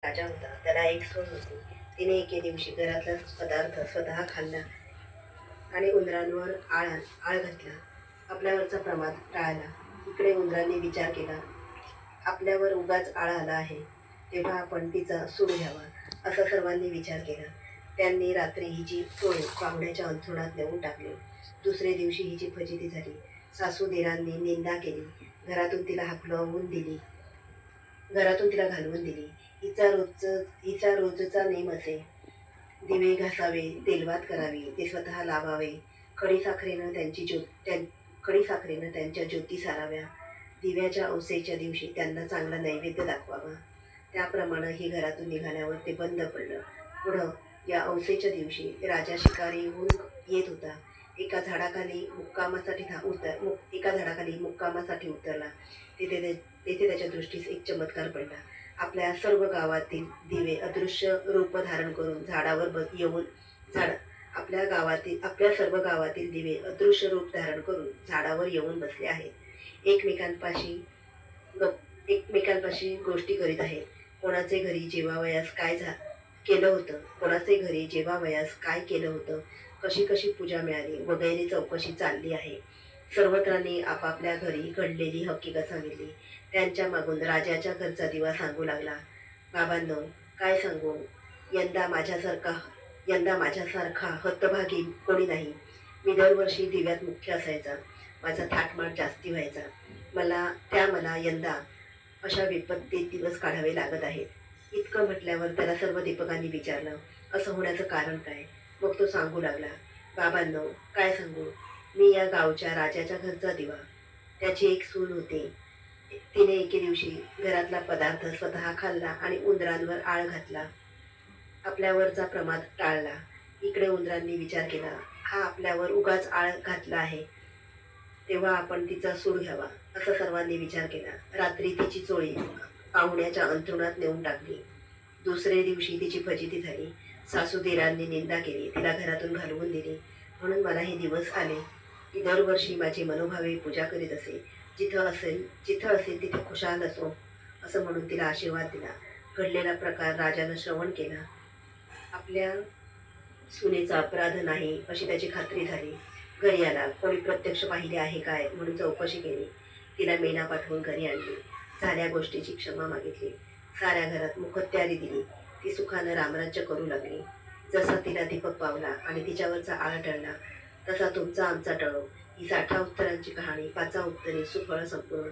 राजा होता. त्याला एक सून होती. तिने एके दिवशी घरातला पदार्थ स्वतः खाल्ला आणि उंदरांवर आळ घातला. आपल्यावरचा प्रमाद टाळला. इकडे उंदरांनी विचार केला, आपल्यावर उगाच आळ आला आहे, तेव्हा आपण तिचा सूड घ्यावा. असा सर्वांनी विचार केला. त्यांनी रात्री हिची चोळी पाहुण्याच्या अंथरुणात नेऊन टाकली. दुसरे दिवशी हिची फजिती झाली. सासू दिरांनी निंदा केली. घरातून तिला घालवून दिली. हिचा रोजचा नेम असे, दिवे घासावे, तेलवात करावी, ते स्वतः लावावे, खडीसाखरेनं त्यांच्या ज्योती साराव्या, दिव्याच्या औसेच्या दिवशी त्यांना चांगला नैवेद्य दाखवावा. त्याप्रमाणे ही घरातून निघाल्यावर ते बंद पडलं. पुढं या औसेच्या दिवशी राजा शिकारीहून येत होता. एका झाडाखाली मुक्कामासाठी उतरला. तेथे त्याच्या दृष्टीस एक चमत्कार पडला. आपल्या सर्व गावातील दिवे अदृश्य रूप धारण करून आपल्या सर्व गावातील दिवे अदृश्य रूप धारण करून झाडावर येऊन बसले आहेत. एकमेकांपाशी गोष्टी करीत आहेत. कोणाचे घरी जेवावयास काय केलं होतं, कशी कशी पूजा मिळाली वगैरे चौकशी चालली आहे. सर्वत्रांनी आपापल्या घरी घडलेली हकीकत सांगितली. त्यांच्या मागून राजाच्या घरचा दिवा सांगू लागला, बाबांनो, काय सांगू, यंदा माझ्यासारखा हतभागी कोणी नाही. मी दरवर्षी दिव्यात मुख्य असायचा. माझा थाटमाट जास्ती व्हायचा. मला यंदा अशा विपत्तीत दिवस काढावे लागत आहेत. इतकं म्हटल्यावर त्याला सर्व दीपकांनी विचारलं, असं होण्याचं कारण काय? मग तो सांगू लागला, बाबांनो, काय सांगू, मी या गावच्या राजाच्या घरचा दिवा. त्याची एक सून होती. तिने एके दिवशी घरातला पदार्थ स्वतः खाल्ला आणि उंदरांवर आळ घातला. आपल्यावरचा प्रमाद टाळला. इकडे उंदरांनी विचार केला, हा आपल्यावर उगाच आळ घातला आहे, तेव्हा आपण तिचा सूड घ्यावा. असा सर्वांनी विचार केला. रात्री तिची चोळी पाहुण्याच्या अंथरुणात नेऊन टाकली. दुसरे दिवशी तिची फजिती झाली. सासू दिरांनी निंदा केली. तिला घरातून घालवून दिली. म्हणून मला हे दिवस आले. ती दरवर्षी माझी मनोभावे पूजा करीत असे. जिथं असेल तिथे खुशाल असो, असं म्हणून तिला आशीर्वाद दिला. घडलेला प्रकार राजानं श्रवण केला. आपल्या सुनेचा अपराध नाही अशी त्याची खात्री झाली. घरी आला. कोणी प्रत्यक्ष पाहिले आहे काय म्हणून चौकशी केली. तिला मेणा पाठवून घरी आणली. झाल्या गोष्टीची क्षमा मागितली. साऱ्या घरात मुखत्यारी दिली. ती सुखानं रामराज्य करू लागली. जसा तिला दीपक पावला आणि तिच्यावरचा आळ टळला, तसा तुमचा आमचा टळो, ही 60 उत्तरांची कहाणी 5 उत्तरे सुफळ संपूर्ण.